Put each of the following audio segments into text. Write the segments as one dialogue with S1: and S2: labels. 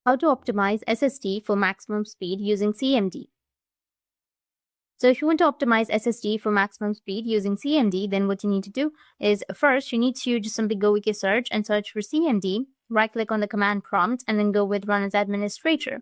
S1: how to optimize SSD for maximum speed using CMD. So if you want to optimize SSD for maximum speed using CMD, then what you need to do is first you need to just simply go with your search and search for CMD, right click on the command prompt and then go with run as administrator.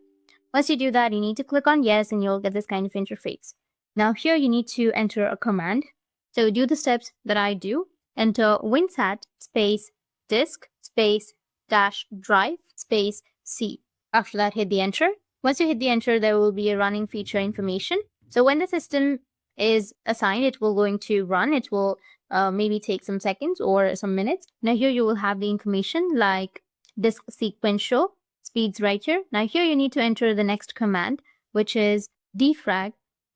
S1: Once you do that, you need to click on yes and you'll get this kind of interface. Now here you need to enter a command. So do the steps that I do. Enter WinSat space disk space dash drive space C. After that, hit the enter. Once you hit the enter, there will be a running feature information. So when the system is assigned, it will going to run. It will maybe take some seconds or some minutes. Now here you will have the information like disk sequential speeds right here. Now here you need to enter the next command, which is defrag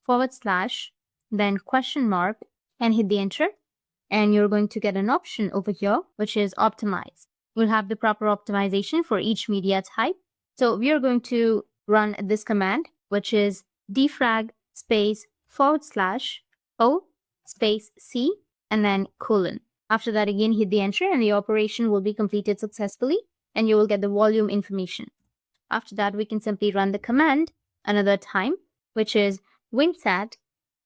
S1: / then question mark and hit the enter. And you're going to get an option over here, which is optimize. We'll have the proper optimization for each media type. So we are going to run this command, which is defrag space / O space C and then colon. After that, again, hit the enter and the operation will be completed successfully and you will get the volume information. After that, we can simply run the command another time, which is WinSat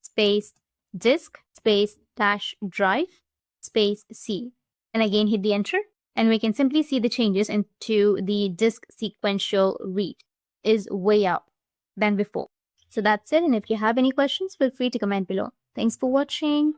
S1: space disk space dash drive space C. And again, hit the enter and we can simply see the changes into the disk sequential read is way up than before. So that's it. And if you have any questions, feel free to comment below. Thanks for watching.